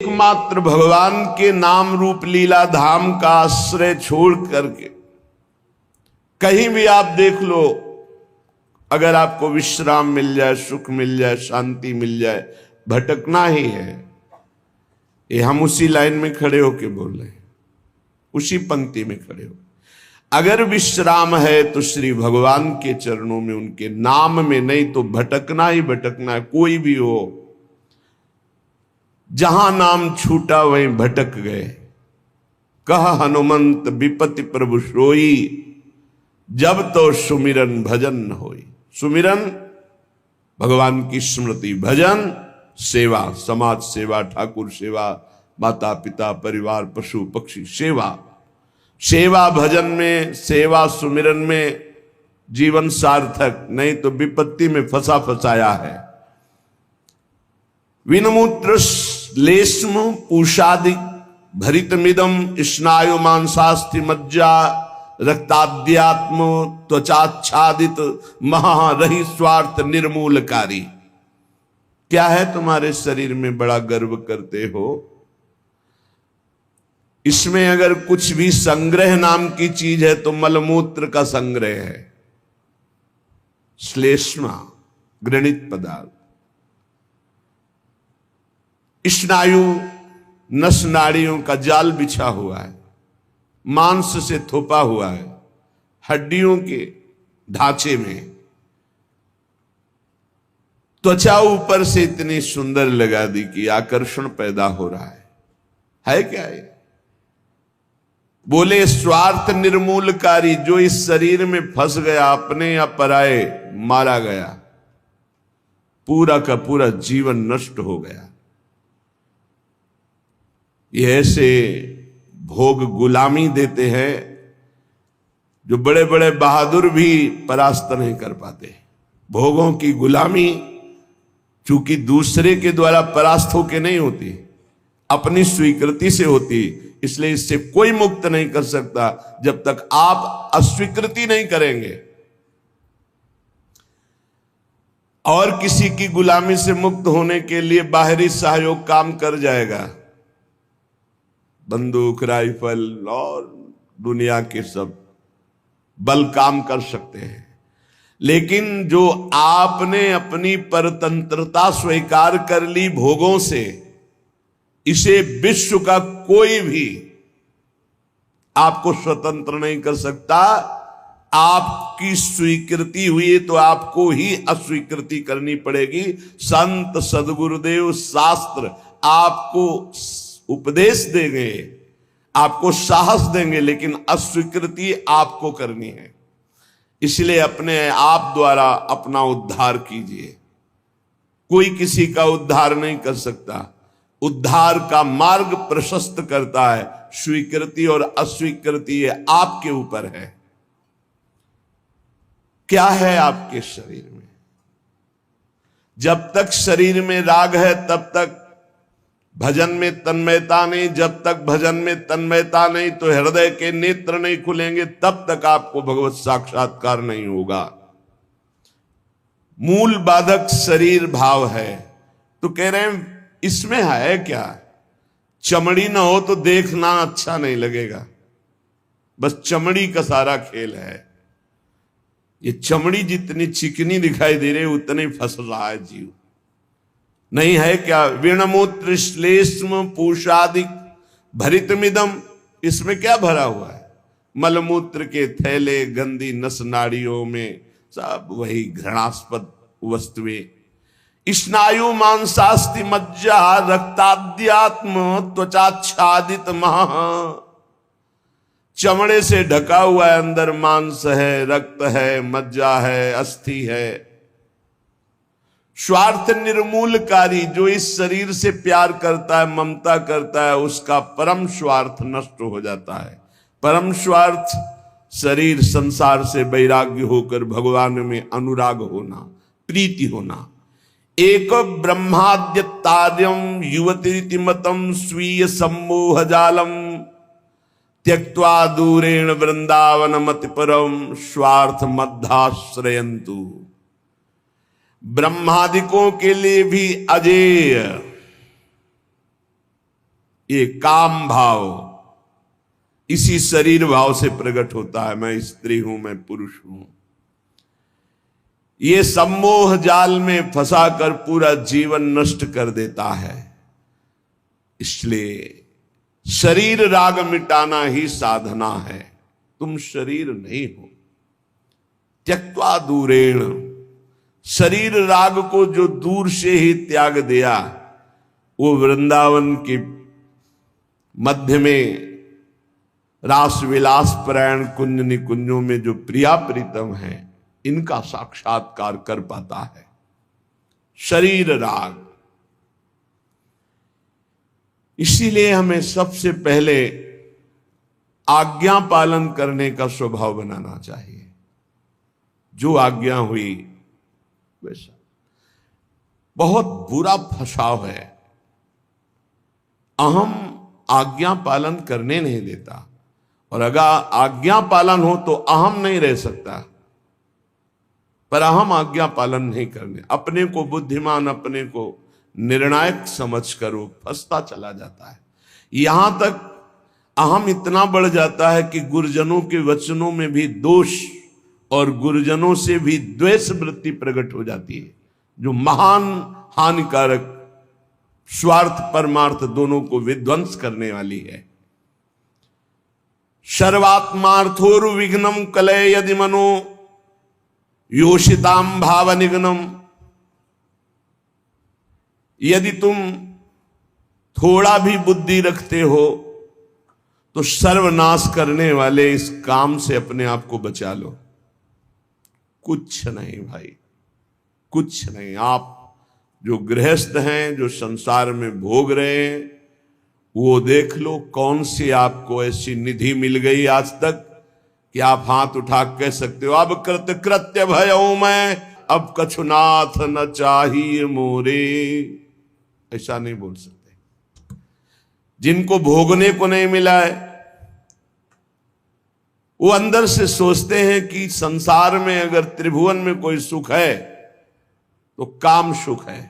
एकमात्र भगवान के नाम रूप लीला धाम का आश्रय छोड़ करके कहीं भी आप देख लो, अगर आपको विश्राम मिल जाए, सुख मिल जाए, शांति मिल जाए, भटकना ही है। ये हम उसी लाइन में खड़े होके बोल रहे हैं, उसी पंक्ति में खड़े हो। अगर विश्राम है तो श्री भगवान के चरणों में, उनके नाम में, नहीं तो भटकना ही भटकना है। कोई भी हो, जहां नाम छूटा वहीं भटक गए। कह हनुमंत विपति प्रभु सोई, जब तो सुमिरन भजन न होई। सुमिरन भगवान की स्मृति, भजन सेवा, समाज सेवा, ठाकुर सेवा, माता पिता परिवार पशु पक्षी सेवा। सेवा भजन में, सेवा सुमिरन में जीवन सार्थक, नहीं तो विपत्ति में फंसा फंसाया है। विनमूत्र लेस्म पूषादि भरितमिदम स्नायु मांसास्थि मज्जा रक्ताद्यात्म त्वचाच्छादित महारही स्वार्थ निर्मूलकारी। क्या है तुम्हारे शरीर में बड़ा गर्व करते हो? इसमें अगर कुछ भी संग्रह नाम की चीज है तो मलमूत्र का संग्रह है। श्लेष्मा घृणित पदार्थ, स्नायु नस नाड़ियों का जाल बिछा हुआ है, मांस से थोपा हुआ है, हड्डियों के ढांचे में। त्वचा ऊपर से इतनी सुंदर लगा दी कि आकर्षण पैदा हो रहा है क्या ये? बोले स्वार्थ निर्मूलकारी। जो इस शरीर में फंस गया, अपने या पराए, मारा गया, पूरा का पूरा जीवन नष्ट हो गया। ये ऐसे भोग गुलामी देते हैं जो बड़े बड़े बहादुर भी परास्त नहीं कर पाते। भोगों की गुलामी चूंकि दूसरे के द्वारा परास्त होके नहीं होती, अपनी स्वीकृति से होती, इसलिए इससे कोई मुक्त नहीं कर सकता जब तक आप अस्वीकृति नहीं करेंगे। और किसी की गुलामी से मुक्त होने के लिए बाहरी सहयोग काम कर जाएगा। बंदूक, राइफल और दुनिया के सब बल काम कर सकते हैं, लेकिन जो आपने अपनी परतंत्रता स्वीकार कर ली भोगों से, इसे विश्व का कोई भी आपको स्वतंत्र नहीं कर सकता। आपकी स्वीकृति हुई तो आपको ही अस्वीकृति करनी पड़ेगी। संत सदगुरुदेव शास्त्र आपको उपदेश देंगे, आपको साहस देंगे, लेकिन अस्वीकृति आपको करनी है। इसलिए अपने आप द्वारा अपना उद्धार कीजिए। कोई किसी का उद्धार नहीं कर सकता। उद्धार का मार्ग प्रशस्त करता है स्वीकृति और अस्वीकृति, ये आपके ऊपर है। क्या है आपके शरीर में? जब तक शरीर में राग है तब तक भजन में तन्मयता नहीं। जब तक भजन में तन्मयता नहीं तो हृदय के नेत्र नहीं खुलेंगे, तब तक आपको भगवत साक्षात्कार नहीं होगा। मूल बाधक शरीर भाव है। तो कह रहे हैं इसमें है क्या? चमड़ी ना हो तो देखना अच्छा नहीं लगेगा, बस चमड़ी का सारा खेल है। ये चमड़ी जितनी चिकनी दिखाई दे रही उतने फंस रहा है जीव। नहीं है क्या? विणमूत्र श्लेष्म पूषादिक भरितमिदम, इसमें क्या भरा हुआ है? मलमूत्र के थैले, गंदी नस नाड़ियों में सब वही घृणास्पद वस्तुएं। स्नायु मांसास्थि मज्जा रक्ताद्यात्म त्वचाच्छादित महा, चमड़े से ढका हुआ है, अंदर मांस है, रक्त है, मज्जा है, अस्थि है। स्वार्थ निर्मूलकारी, जो इस शरीर से प्यार करता है, ममता करता है, उसका परम स्वार्थ नष्ट हो जाता है। परम स्वार्थ शरीर संसार से वैराग्य होकर भगवान में अनुराग होना, प्रीति होना। एक ब्रह्माद्य तार्यम युवती मतम स्वीय सम्मोह जालम त्यक्त्वा दूरेण वृंदावन मति परम स्वार्थ मध्याश्रयंतु। ब्रह्मादिकों के लिए भी अजेय ये काम भाव इसी शरीर भाव से प्रकट होता है। मैं स्त्री हूं, मैं पुरुष हूं। ये सम्मोह जाल में फंसाकर पूरा जीवन नष्ट कर देता है। इसलिए शरीर राग मिटाना ही साधना है। तुम शरीर नहीं हो। त्यक्त्वा दूरेण, शरीर राग को जो दूर से ही त्याग दिया, वो वृंदावन के मध्य में रास विलास परायण कुंज निकुंजों में जो प्रिया प्रीतम है, इनका साक्षात्कार कर पाता है। शरीर राग। इसीलिए हमें सबसे पहले आज्ञा पालन करने का स्वभाव बनाना चाहिए। जो आज्ञा हुई वैसा। बहुत बुरा फसाव है, अहम आज्ञा पालन करने नहीं देता। और अगर आज्ञा पालन हो तो अहम नहीं रह सकता, पर अहम आज्ञा पालन नहीं करने, अपने को बुद्धिमान, अपने को निर्णायक समझकर वो फंसता चला जाता है। यहां तक अहम इतना बढ़ जाता है कि गुरुजनों के वचनों में भी दोष और गुरुजनों से भी द्वेष वृत्ति प्रकट हो जाती है, जो महान हानिकारक, स्वार्थ परमार्थ दोनों को विध्वंस करने वाली है। सर्वात्मार्थोर विघ्नम कलय यदि मनो योषिताम भाव निघ्नम। यदि तुम थोड़ा भी बुद्धि रखते हो तो सर्वनाश करने वाले इस काम से अपने आप को बचा लो। कुछ नहीं भाई, कुछ नहीं। आप जो गृहस्थ हैं, जो संसार में भोग रहे हैं, वो देख लो कौन सी आपको ऐसी निधि मिल गई आज तक कि आप हाथ उठा कह सकते हो अब कृत्य भयऊ मैं, अब कछुनाथ न चाहिए मोरे। ऐसा नहीं बोल सकते। जिनको भोगने को नहीं मिला है, वो अंदर से सोचते हैं कि संसार में अगर त्रिभुवन में कोई सुख है तो काम सुख है।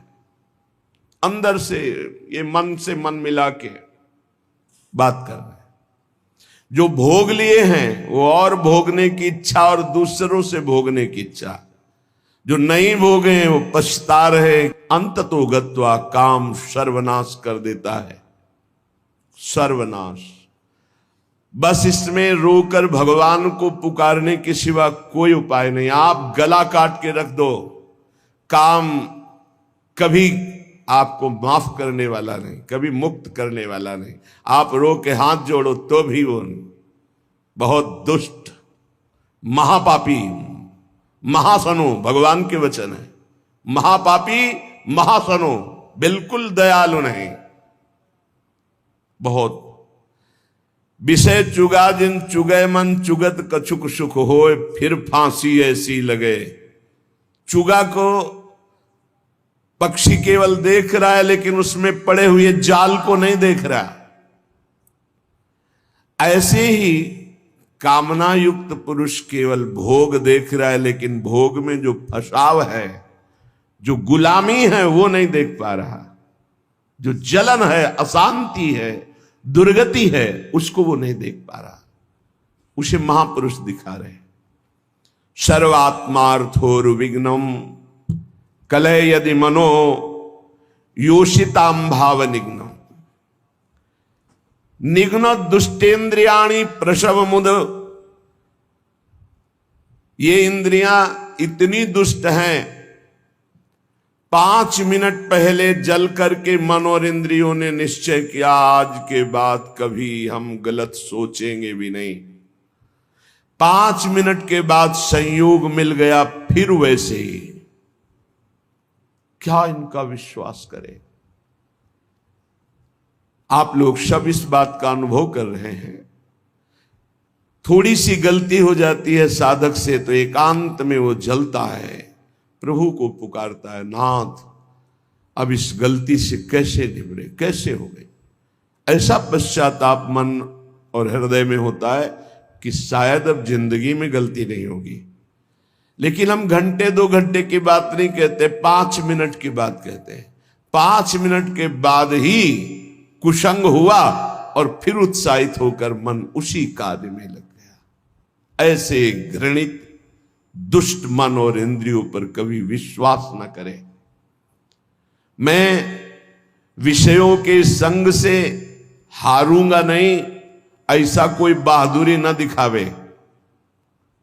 अंदर से ये मन से मन मिला के बात कर रहे हैं। जो भोग लिए हैं वो और भोगने की इच्छा और दूसरों से भोगने की इच्छा। जो नहीं भोगे हैं वो पछता रहे। अंततो गत्वा काम सर्वनाश कर देता है। सर्वनाश। बस इसमें रोकर भगवान को पुकारने के सिवा कोई उपाय नहीं। आप गला काट के रख दो, काम कभी आपको माफ करने वाला नहीं, कभी मुक्त करने वाला नहीं। आप रो के हाथ जोड़ो तो भी वो नहीं। बहुत दुष्ट, महापापी, महासनो, भगवान के वचन है। महापापी, महासनो, बिल्कुल दयालु नहीं। बहुत विषय चुगा जिन चुगय मन, चुगत कछुक सुख होए, फिर फांसी ऐसी लगे। चुगा को पक्षी केवल देख रहा है, लेकिन उसमें पड़े हुए जाल को नहीं देख रहा। ऐसे ही कामना युक्त पुरुष केवल भोग देख रहा है, लेकिन भोग में जो फसाव है, जो गुलामी है, वो नहीं देख पा रहा। जो जलन है, अशांति है, दुर्गति है, उसको वो नहीं देख पा रहा। उसे महापुरुष दिखा रहे। सर्वात्मार्थोर विघ्नम कलय यदि मनो योषिताम भाव निघ्नम। निघ्न दुष्टेन्द्रियाणि प्रसव मुद। ये इंद्रियां इतनी दुष्ट हैं, 5 मिनट पहले जल करके मन और इंद्रियों ने निश्चय किया आज के बाद कभी हम गलत सोचेंगे भी नहीं। 5 मिनट के बाद संयोग मिल गया, फिर वैसे ही। क्या इनका विश्वास करें? आप लोग सब इस बात का अनुभव कर रहे हैं। थोड़ी सी गलती हो जाती है साधक से तो एकांत में वो जलता है, प्रभु को पुकारता है, नाथ अब इस गलती से कैसे निबरे, कैसे हो गई। ऐसा पश्चाताप मन और हृदय में होता है कि शायद अब जिंदगी में गलती नहीं होगी। लेकिन हम घंटे 2 घंटे की बात नहीं कहते, 5 मिनट की बात कहते हैं। 5 मिनट के बाद ही कुसंग हुआ और फिर उत्साहित होकर मन उसी कार्य में लग गया। ऐसे घृणित दुष्ट मन और इंद्रियों पर कभी विश्वास न करें। मैं विषयों के संग से हारूंगा नहीं, ऐसा कोई बहादुरी न दिखावे।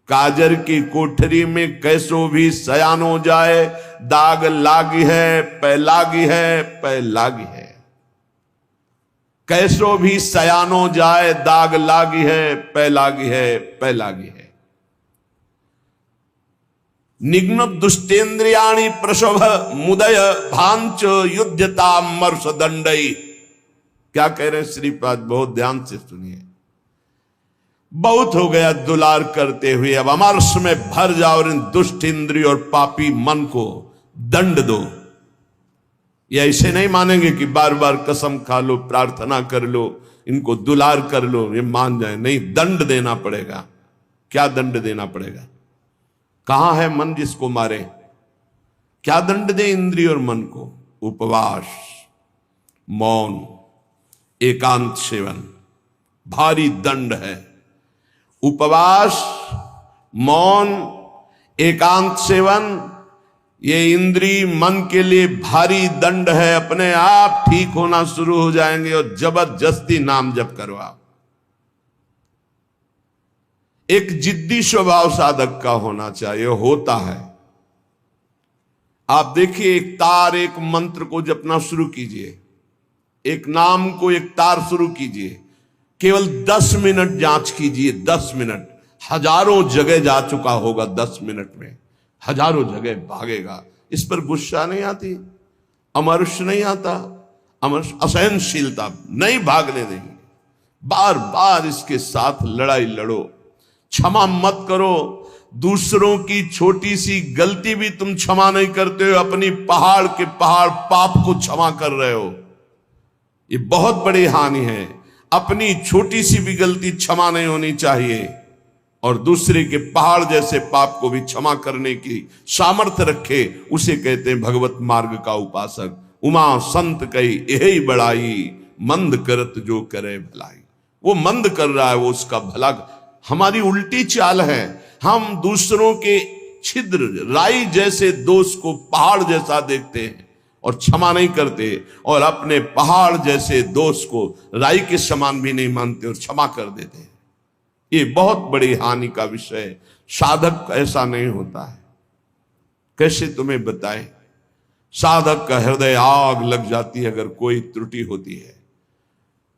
काजर की कोठरी में कैसो भी सयान हो जाए, दाग लागी है पै लागी है पै लागी है। कैसो भी सयान हो जाए, दाग लागी है पै लागी है पै लागी है। निग्न दुष्टेन्द्रियाणि प्रशोभ मुदय भांच युद्धता मर्ष दंडई। क्या कह रहे हैं श्रीपाद, बहुत ध्यान से सुनिए। बहुत हो गया दुलार करते हुए, अब अमरस में भर जाओ और इन दुष्ट इंद्रिय और पापी मन को दंड दो। ये ऐसे नहीं मानेंगे कि बार बार कसम खा लो, प्रार्थना कर लो, इनको दुलार कर लो, ये मान जाए। नहीं, दंड देना पड़ेगा। क्या दंड देना पड़ेगा? कहां है मन जिसको मारे? क्या दंड दे इंद्रिय और मन को? उपवास, मौन, एकांत सेवन, भारी दंड है। उपवास, मौन, एकांत सेवन, ये इंद्रिय मन के लिए भारी दंड है। अपने आप ठीक होना शुरू हो जाएंगे और जबरदस्ती नाम जप करवाओ। एक जिद्दी स्वभाव साधक का होना चाहिए, होता है। आप देखिए, एक तार, एक मंत्र को जपना शुरू कीजिए, एक नाम को, एक तार शुरू कीजिए, केवल 10 मिनट जांच कीजिए। 10 मिनट, हजारों जगह जा चुका होगा। 10 मिनट में हजारों जगह भागेगा। इस पर गुस्सा नहीं आती, अमर्ष नहीं आता, अमर्ष असहनशीलता नहीं भागने देंगे। बार बार इसके साथ लड़ाई लड़ो, क्षमा मत करो। दूसरों की छोटी सी गलती भी तुम क्षमा नहीं करते हो, अपनी पहाड़ के पहाड़ पाप को क्षमा कर रहे हो। ये बहुत बड़ी हानि है। अपनी छोटी सी भी गलती क्षमा नहीं होनी चाहिए, और दूसरे के पहाड़ जैसे पाप को भी क्षमा करने की सामर्थ्य रखे, उसे कहते हैं भगवत मार्ग का उपासक। उमा संत कई यही बड़ाई, मंद करत जो करे भलाई। वो मंद कर रहा है, वो उसका भला। हमारी उल्टी चाल है, हम दूसरों के छिद्र राई जैसे दोष को पहाड़ जैसा देखते हैं और क्षमा नहीं करते, और अपने पहाड़ जैसे दोष को राई के समान भी नहीं मानते और क्षमा कर देते हैं। ये बहुत बड़ी हानि का विषय है। साधक ऐसा नहीं होता है। कैसे तुम्हें बताएं? साधक का हृदय आग लग जाती है अगर कोई त्रुटि होती है।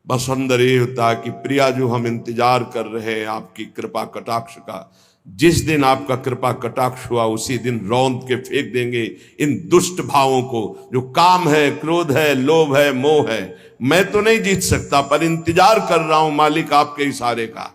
बस अंदर ये होता है कि प्रिया जो हम इंतजार कर रहे हैं आपकी कृपा कटाक्ष का, जिस दिन आपका कृपा कटाक्ष हुआ उसी दिन रौंद के फेंक देंगे इन दुष्ट भावों को, जो काम है, क्रोध है, लोभ है, मोह है। मैं तो नहीं जीत सकता, पर इंतजार कर रहा हूं मालिक आपके इशारे का।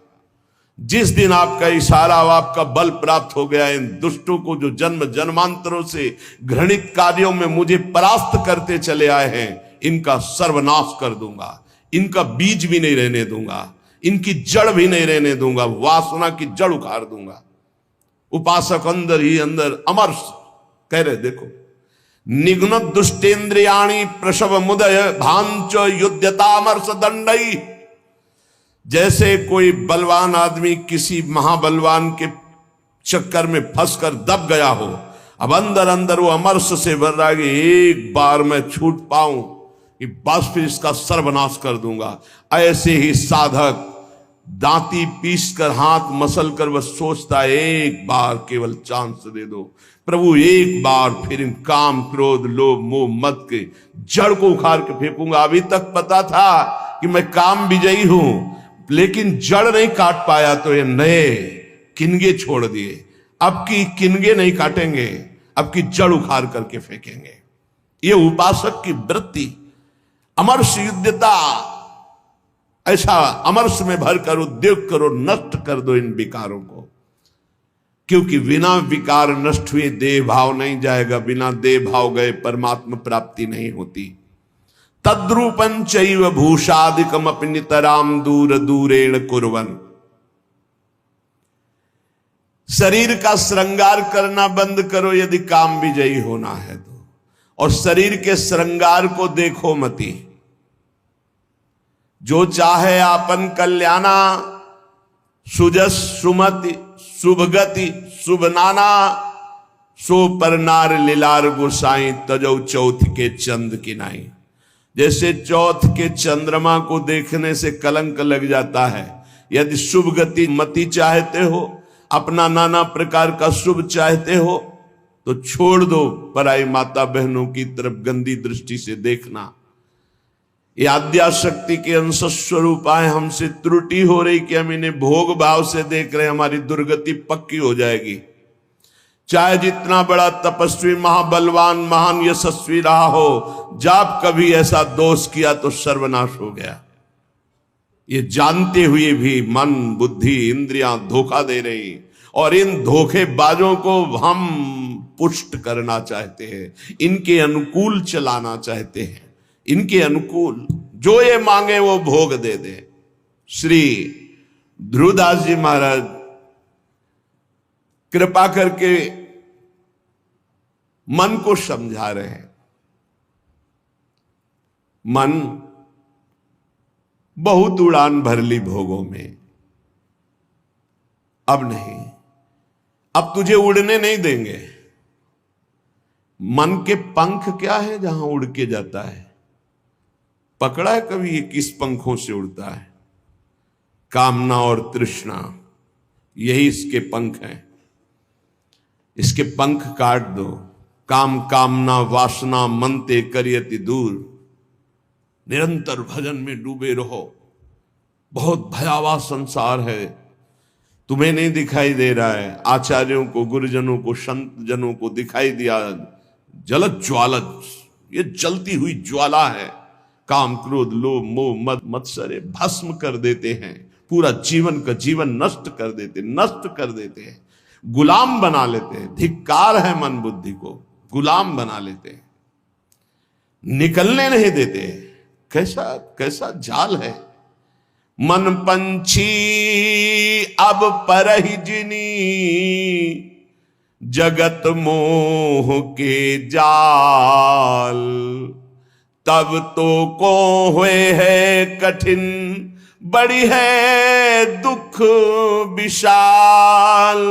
जिस दिन आपका इशारा, आपका बल प्राप्त हो गया, इन दुष्टों को जो जन्म जन्मांतरों से घृणित कार्यों में मुझे परास्त करते चले आए हैं, इनका सर्वनाश कर दूंगा। इनका बीज भी नहीं रहने दूंगा, इनकी जड़ भी नहीं रहने दूंगा, वासना की जड़ उखाड़ दूंगा। उपासक अंदर ही अंदर अमर्ष कह रहे, देखो, निघ्न दुष्टेन्द्रियाणि प्रसव मुदय भांच युद्धतामर्ष दंडई। जैसे कोई बलवान आदमी किसी महाबलवान के चक्कर में फंसकर दब गया हो, अब अंदर अंदर वो अमर्ष से भर रहा है कि एक बार मैं छूट पाऊं कि बस फिर इसका सर्वनाश कर दूंगा। ऐसे ही साधक दांती पीस कर, हाथ मसल कर बस सोचता है, एक बार केवल चांस दे दो प्रभु, एक बार फिर इन काम, क्रोध, लोभ, मोह, मद के जड़ को उखाड़ के फेंकूंगा। अभी तक पता था कि मैं काम विजयी हूं, लेकिन जड़ नहीं काट पाया तो ये नए किनगे छोड़ दिए। अब की किनगे नहीं काटेंगे, अब की जड़ उखाड़ करके फेंकेंगे। ये उपासक की वृत्ति, अमर्ष युद्धता। ऐसा अमर्ष में भरकर उद्योग करो, नष्ट कर दो इन विकारों को, क्योंकि बिना विकार नष्ट हुए देह भाव नहीं जाएगा। बिना देह भाव गए परमात्मा प्राप्ति नहीं होती। तद्रूपं चैव भूषादिकम अपि नितराम दूर दूरेण कुर्वन्। शरीर का श्रृंगार करना बंद करो यदि काम विजयी होना है तो, और शरीर के श्रृंगार को देखो मती। जो चाहे आपन कल्याणा, सुजस सुमति शुभगति शुभ नाना, सो पर नार लीलार गोसाई तजौ चौथ के चंद की नाई। जैसे चौथ के चंद्रमा को देखने से कलंक लग जाता है, यदि शुभ गति मति चाहते हो, अपना नाना प्रकार का शुभ चाहते हो, तो छोड़ दो पराई माता बहनों की तरफ गंदी दृष्टि से देखना। ये आद्या शक्ति के अंश स्वरूप आए, हमसे त्रुटि हो रही कि हम इन्हें भोग भाव से देख रहे, हमारी दुर्गति पक्की हो जाएगी। चाहे जितना बड़ा तपस्वी, महाबलवान, महान यशस्वी रहा हो, जब कभी ऐसा दोष किया तो सर्वनाश हो गया। ये जानते हुए भी मन बुद्धि इंद्रियां धोखा दे रही, और इन धोखेबाजों को हम पुष्ट करना चाहते हैं, इनके अनुकूल चलाना चाहते हैं, इनके अनुकूल जो ये मांगे वो भोग दे दे। श्री ध्रुवदास जी महाराज कृपा करके मन को समझा रहे हैं। मन बहुत उड़ान भर ली भोगों में, अब नहीं, अब तुझे उड़ने नहीं देंगे। मन के पंख क्या है जहां उड़ के जाता है? पकड़ा है कभी ये किस पंखों से उड़ता है? कामना और तृष्णा, यही इसके पंख हैं। इसके पंख काट दो। काम कामना वासना मनते करियति दूर, निरंतर भजन में डूबे रहो। बहुत भयावह संसार है, तुम्हें नहीं दिखाई दे रहा है, आचार्यों को, गुरुजनों को, संत जनों को दिखाई दिया। जलत ज्वालत, ये जलती हुई ज्वाला है। काम क्रोध लोभ मोह मद मत्सरे भस्म कर देते हैं, पूरा जीवन का जीवन नष्ट कर देते हैं, गुलाम बना लेते हैं। धिक्कार है मन बुद्धि को, गुलाम बना लेते हैं, निकलने नहीं देते। कैसा कैसा जाल है। मन पंछी अब परहि जिनी, जगत मोह के जाल, तब तो को हुए है कठिन, बड़ी है दुख विशाल।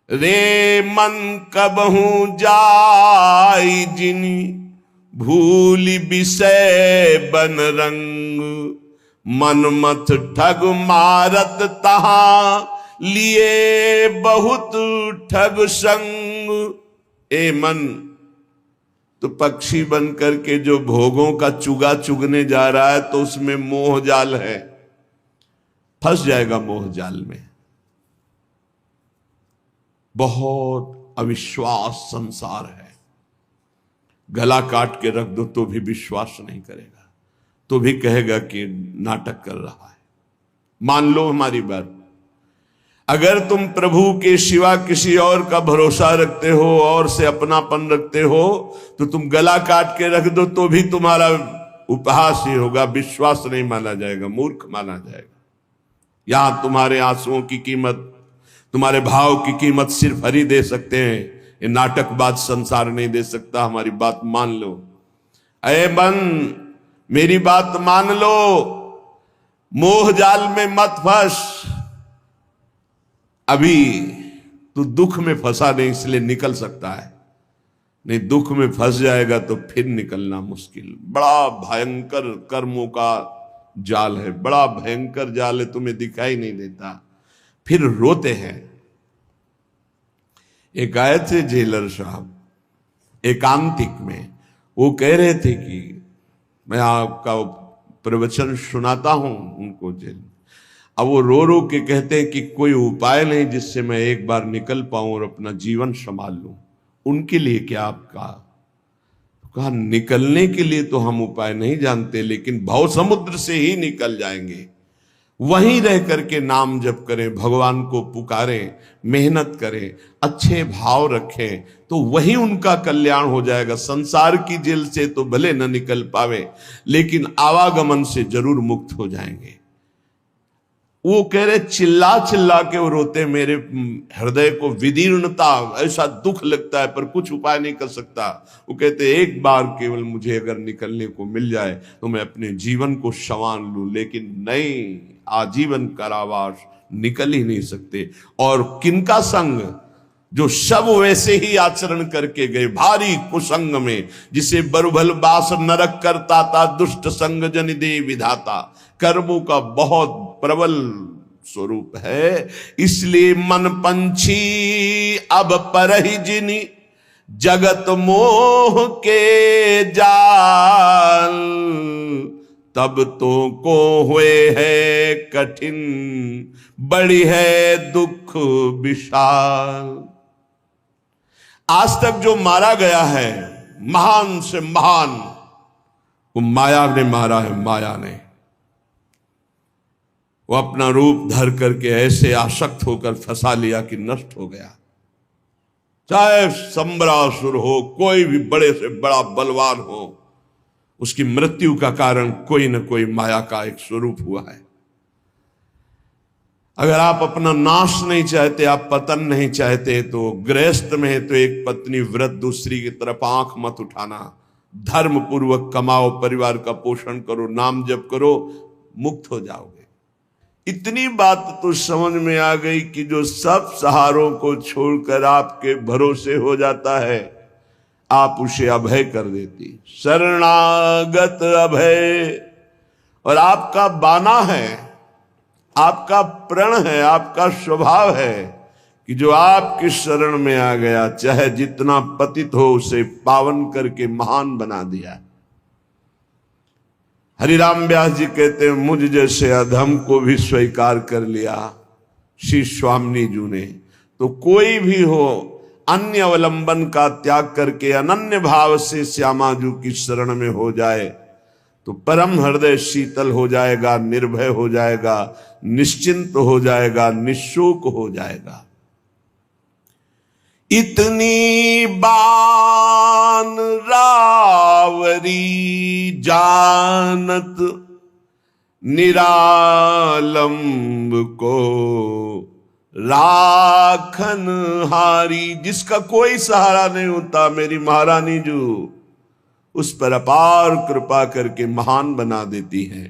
रे मन कबहू जाई जिनी, भूली विषय बन रंग, मनमथ ठग मारत तहां, लिए बहुत ठग संग। ए मन, तो पक्षी बन करके जो भोगों का चुगा चुगने जा रहा है, तो उसमें मोह जाल है, फंस जाएगा मोह जाल में। बहुत अविश्वास संसार है। गला काट के रख दो तो भी विश्वास नहीं करेगा, तो भी कहेगा कि नाटक कर रहा है। मान लो हमारी बात, अगर तुम प्रभु के सिवा किसी और का भरोसा रखते हो और से अपनापन रखते हो, तो तुम गला काट के रख दो तो भी तुम्हारा उपहास ही होगा, विश्वास नहीं माना जाएगा, मूर्ख माना जाएगा। यहां तुम्हारे आंसुओं की कीमत, तुम्हारे भाव की कीमत सिर्फ हरि दे सकते हैं, ये नाटकबाज संसार नहीं दे सकता। हमारी बात मान लो। अरे मन, मेरी बात मान लो, मोह जाल में मत फंस। अभी तू दुख में फंसा नहीं, इसलिए निकल सकता है, नहीं दुख में फंस जाएगा तो फिर निकलना मुश्किल। बड़ा भयंकर कर्मों का जाल है, बड़ा भयंकर जाल है, तुम्हें दिखाई नहीं देता, फिर रोते हैं। एक आए थे जेलर साहब एकांतिक में, वो कह रहे थे कि मैं आपका प्रवचन सुनाता हूं उनको जेल। अब वो रो रो के कहते हैं कि कोई उपाय नहीं जिससे मैं एक बार निकल पाऊं और अपना जीवन संभाल लूं। उनके लिए क्या आपका? कहा निकलने के लिए तो हम उपाय नहीं जानते, लेकिन भव समुद्र से ही निकल जाएंगे। वहीं रह करके नाम जप करें, भगवान को पुकारें, मेहनत करें, अच्छे भाव रखें, तो वहीं उनका कल्याण हो जाएगा। संसार की जेल से तो भले न निकल पावे, लेकिन आवागमन से जरूर मुक्त हो जाएंगे। वो कह रहे चिल्ला चिल्ला के वो रोते, मेरे हृदय को विदीर्णता, ऐसा दुख लगता है पर कुछ उपाय नहीं कर सकता। वो कहते एक बार केवल मुझे अगर निकलने को मिल जाए तो मैं अपने जीवन को संवार लूं, लेकिन नहीं, आजीवन कारावास निकल ही नहीं सकते। और किनका संग? जो सब वैसे ही आचरण करके गए, भारी कुसंग में, जिसे बरुभल बास नरक करता था, दुष्ट संग जन दे विधाता। कर्मों का बहुत प्रबल स्वरूप है। इसलिए मन पंछी अब परहि जिनि, जगत मोह के जाल। तब तो को हुए है कठिन, बड़ी है दुख विशाल। आज तक जो मारा गया है, महान से महान, वो माया ने मारा है। माया ने वो अपना रूप धर करके ऐसे आसक्त होकर फंसा लिया कि नष्ट हो गया। चाहे संबरासुर हो, कोई भी बड़े से बड़ा बलवान हो, उसकी मृत्यु का कारण कोई न कोई माया का एक स्वरूप हुआ है। अगर आप अपना नाश नहीं चाहते, आप पतन नहीं चाहते, तो गृहस्थ में है तो एक पत्नी व्रत, दूसरी की तरफ आंख मत उठाना। धर्म पूर्वक कमाओ, परिवार का पोषण करो, नाम जप करो, मुक्त हो जाओगे। इतनी बात तो समझ में आ गई कि जो सब सहारों को छोड़कर आपके भरोसे हो जाता है, आप उसे अभय कर देती। शरणागत अभय। और आपका बाना है, आपका प्रण है, आपका स्वभाव है कि जो आपकी शरण में आ गया, चाहे जितना पतित हो, उसे पावन करके महान बना दिया। हरिराम व्यास जी कहते हैं, मुझ जैसे अधम को भी स्वीकार कर लिया श्री स्वामी जी ने। तो कोई भी हो, अन्य अवलंबन का त्याग करके अनन्य भाव से श्यामा जी की शरण में हो जाए तो परम हृदय शीतल हो जाएगा, निर्भय हो जाएगा, निश्चिंत हो जाएगा, निशोक हो जाएगा। इतनी बान रावरी जानत निरालंब को राखन हारी। जिसका कोई सहारा नहीं होता, मेरी महारानी जो उस पर अपार कृपा करके महान बना देती है।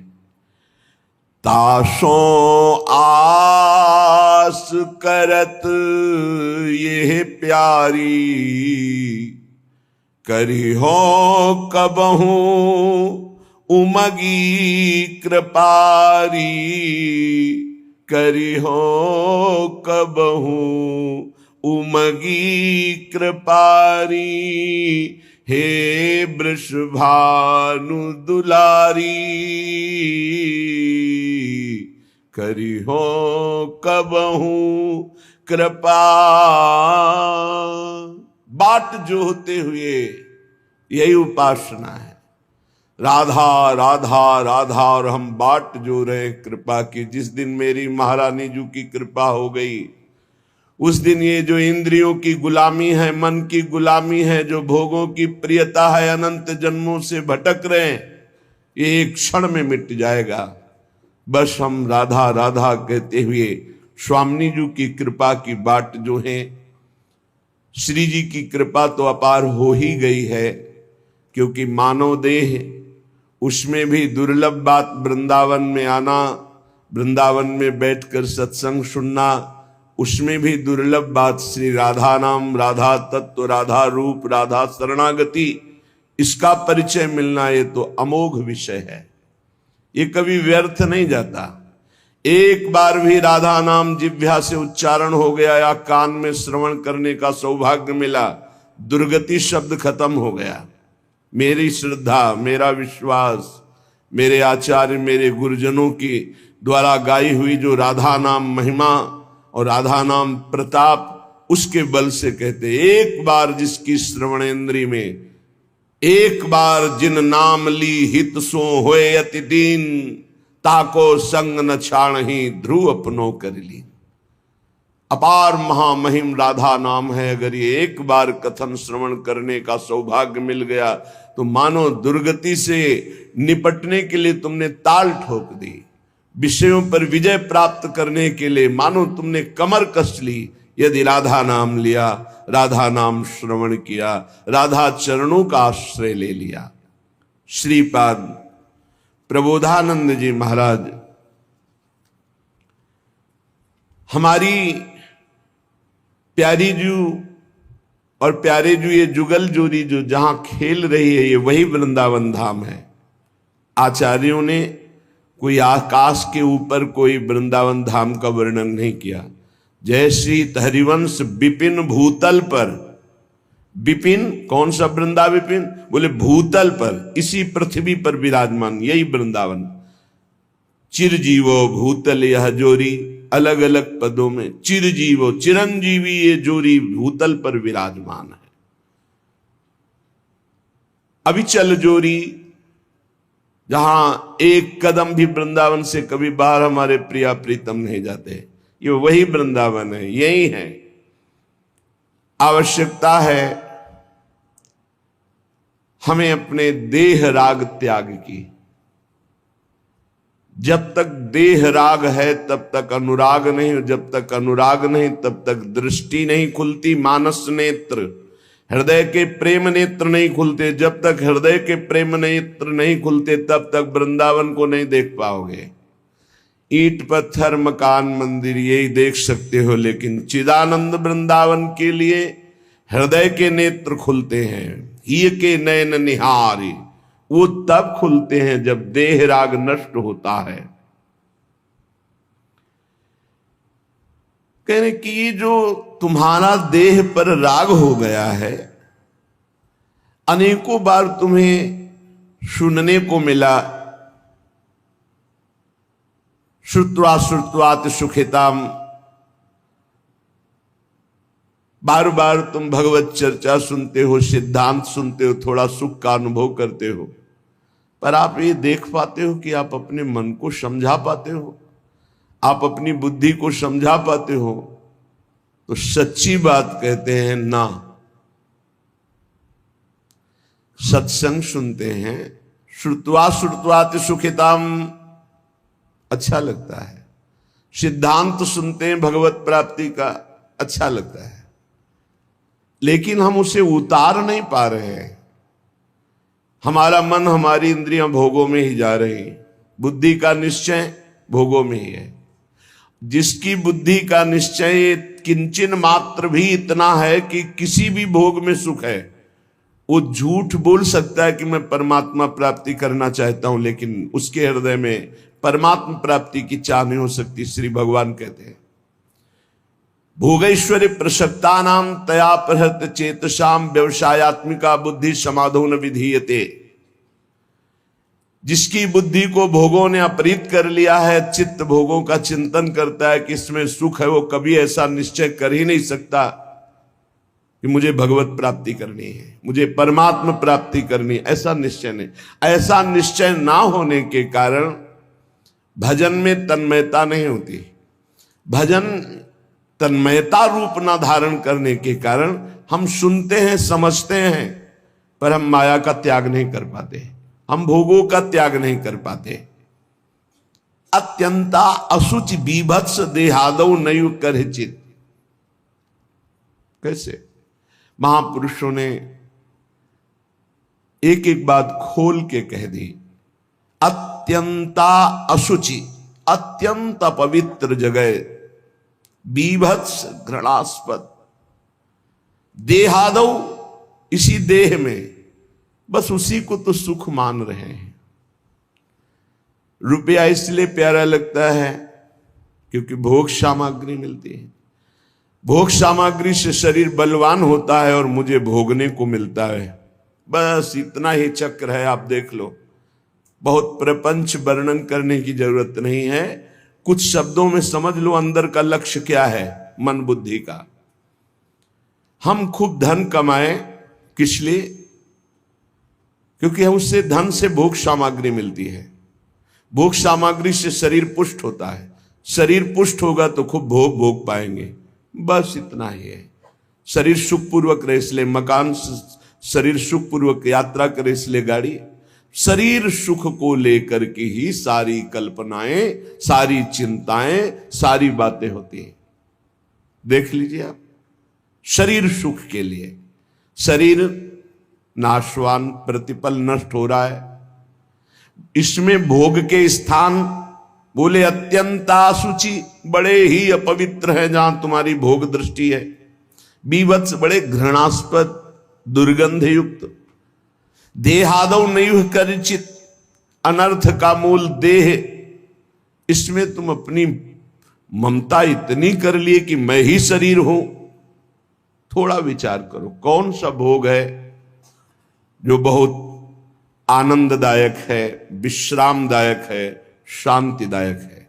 ताशों आस करत ये प्यारी, करी हो कबहू उमगी कृपारी। करी हो कबहू उमगी कृपारी, हे वृषभानु दुलारी। करी हो कबहू कृपा। बाट जो होते हुए यही उपासना है, राधा राधा राधा। और हम बाट जो रहे कृपा की। जिस दिन मेरी महारानी जी की कृपा हो गई, उस दिन ये जो इंद्रियों की गुलामी है, मन की गुलामी है, जो भोगों की प्रियता है, अनंत जन्मों से भटक रहे हैं, ये एक क्षण में मिट जाएगा। बस हम राधा राधा कहते हुए स्वामी जी की कृपा की बाट जो है, श्री जी की कृपा तो अपार हो ही गई है, क्योंकि मानव देह, उसमें भी दुर्लभ बात वृंदावन में आना, वृंदावन में बैठकर सत्संग सुनना, उसमें भी दुर्लभ बात श्री राधा नाम, राधा तत्व, राधा रूप, राधा शरणागति, इसका परिचय मिलना, ये तो अमोघ विषय है। ये कभी व्यर्थ नहीं जाता। एक बार भी राधा नाम जिह्वा से उच्चारण हो गया या कान में श्रवण करने का सौभाग्य मिला, दुर्गति शब्द खत्म हो गया। मेरी श्रद्धा, मेरा विश्वास, मेरे आचार्य, मेरे गुरुजनों की द्वारा गाई हुई जो राधा नाम महिमा और राधा नाम प्रताप, उसके बल से कहते, एक बार जिसकी श्रवणेन्द्री में, एक बार जिन नाम ली हित सो होए अति दीन, ताको संग न छाणहि ध्रुव अपनो कर ली। अपार महामहिम राधा नाम है। अगर ये एक बार कथन श्रवण करने का सौभाग्य मिल गया तो मानो दुर्गति से निपटने के लिए तुमने ताल ठोक दी। विषयों पर विजय प्राप्त करने के लिए मानो तुमने कमर कस ली। यदि राधा नाम लिया, राधा नाम श्रवण किया, राधा चरणों का आश्रय ले लिया। श्रीपाद प्रबोधानंद जी महाराज हमारी प्यारी जू और प्यारे जू, ये जुगल जोड़ी जो जहां खेल रही है, ये वही वृंदावन धाम है। आचार्यों ने कोई आकाश के ऊपर कोई वृंदावन धाम का वर्णन नहीं किया। जय श्री हरिवंश विपिन भूतल पर, विपिन कौन सा वृंदा विपिन, बोले भूतल पर, इसी पृथ्वी पर विराजमान, यही वृंदावन। चिरजीवो भूतल यह जोरी, अलग अलग पदों में चिरजीवो चिरंजीवी ये जोरी भूतल पर विराजमान है। अविचल जोरी, जहां एक कदम भी वृंदावन से कभी बाहर हमारे प्रिया प्रीतम नहीं जाते, ये वही वृंदावन है, यही है। आवश्यकता है हमें अपने देह राग त्याग की। जब तक देह राग है तब तक अनुराग नहीं, जब तक अनुराग नहीं तब तक दृष्टि नहीं खुलती, मानस नेत्र, हृदय के प्रेम नेत्र नहीं खुलते। जब तक हृदय के प्रेम नेत्र नहीं खुलते तब तक वृंदावन को नहीं देख पाओगे। ईंट पत्थर मकान मंदिर यही देख सकते हो, लेकिन चिदानंद वृंदावन के लिए हृदय के नेत्र खुलते हैं। ही के नयन निहारी, वो तब खुलते हैं जब देह राग नष्ट होता है। कहने की जो तुम्हारा देह पर राग हो गया है, अनेकों बार तुम्हें सुनने को मिला, श्रुत्वा श्रुत्वात सुखिताम, बार बार तुम भगवत चर्चा सुनते हो, सिद्धांत सुनते हो, थोड़ा सुख का अनुभव करते हो, पर आप ये देख पाते हो कि आप अपने मन को समझा पाते हो, आप अपनी बुद्धि को समझा पाते हो? तो सच्ची बात कहते हैं ना। सत्संग सुनते हैं, श्रुत्वा श्रुत्वात सुखिताम, अच्छा लगता है। सिद्धांत सुनते हैं भगवत प्राप्ति का, अच्छा लगता है, लेकिन हम उसे उतार नहीं पा रहे हैं। हमारा मन, हमारी इंद्रियां भोगों में ही जा रही, बुद्धि का निश्चय भोगों में ही है। जिसकी बुद्धि का निश्चय किंचन मात्र भी इतना है कि किसी भी भोग में सुख है, वो झूठ बोल सकता है कि मैं परमात्मा प्राप्ति करना चाहता हूं, लेकिन उसके हृदय में परमात्मा प्राप्ति की चाह नहीं हो सकती। श्री भगवान कहते हैं, भोगैश्वर्य प्रसक्ता नाम तया प्रहत चेतसाम व्यवसायत्मिका बुद्धि समाधो न विधीयते। जिसकी बुद्धि को भोगों ने अपहृत कर लिया है, चित्त भोगों का चिंतन करता है कि इसमें सुख है, वो कभी ऐसा निश्चय कर ही नहीं सकता कि मुझे भगवत प्राप्ति करनी है, मुझे परमात्मा प्राप्ति करनी है। ऐसा निश्चय नहीं। ऐसा निश्चय ना होने के कारण भजन में तन्मयता नहीं होती। भजन तन्मयता रूप ना धारण करने के कारण हम सुनते हैं, समझते हैं, पर हम माया का त्याग नहीं कर पाते, हम भोगों का त्याग नहीं कर पाते। अत्यंता असुचि बीभत्स देहादौ नयु करहिचित। कैसे महापुरुषों ने एक एक बात खोल के कह दी। अत्यंता असुचि, अत्यंत पवित्र जगह, बीभत्स घृणास्पद, देहादौ, इसी देह में, बस उसी को तो सुख मान रहे हैं। रुपया इसलिए प्यारा लगता है क्योंकि भोग सामग्री मिलती है। भोग सामग्री से शरीर बलवान होता है और मुझे भोगने को मिलता है, बस इतना ही चक्र है। आप देख लो, बहुत प्रपंच वर्णन करने की जरूरत नहीं है, कुछ शब्दों में समझ लो अंदर का लक्ष्य क्या है मन बुद्धि का। हम खूब धन कमाएं, किस लिए? क्योंकि उससे धन से भोग सामग्री मिलती है, भोग सामग्री से शरीर पुष्ट होता है, शरीर पुष्ट होगा तो खूब भोग भोग पाएंगे, बस इतना ही है। शरीर सुखपूर्वक रहे इसलिए मकान, शरीर सुखपूर्वक यात्रा करे इसलिए गाड़ी, शरीर सुख को लेकर के ही सारी कल्पनाएं, सारी चिंताएं, सारी बातें होती हैं। देख लीजिए आप, शरीर सुख के लिए, शरीर नाशवान, प्रतिपल नष्ट हो रहा है, इसमें भोग के स्थान बोले अत्यंत असुचि, बड़े ही अपवित्र है जहां तुम्हारी भोग दृष्टि है। बीभत्स, बड़े घृणास्पद, दुर्गंध युक्त। देहादौ नैव करिचित, अनर्थ का मूल देह, इसमें तुम अपनी ममता इतनी कर लिए कि मैं ही शरीर हूं। थोड़ा विचार करो, कौन सा भोग है जो बहुत आनंददायक है, विश्रामदायक है, शांतिदायक है?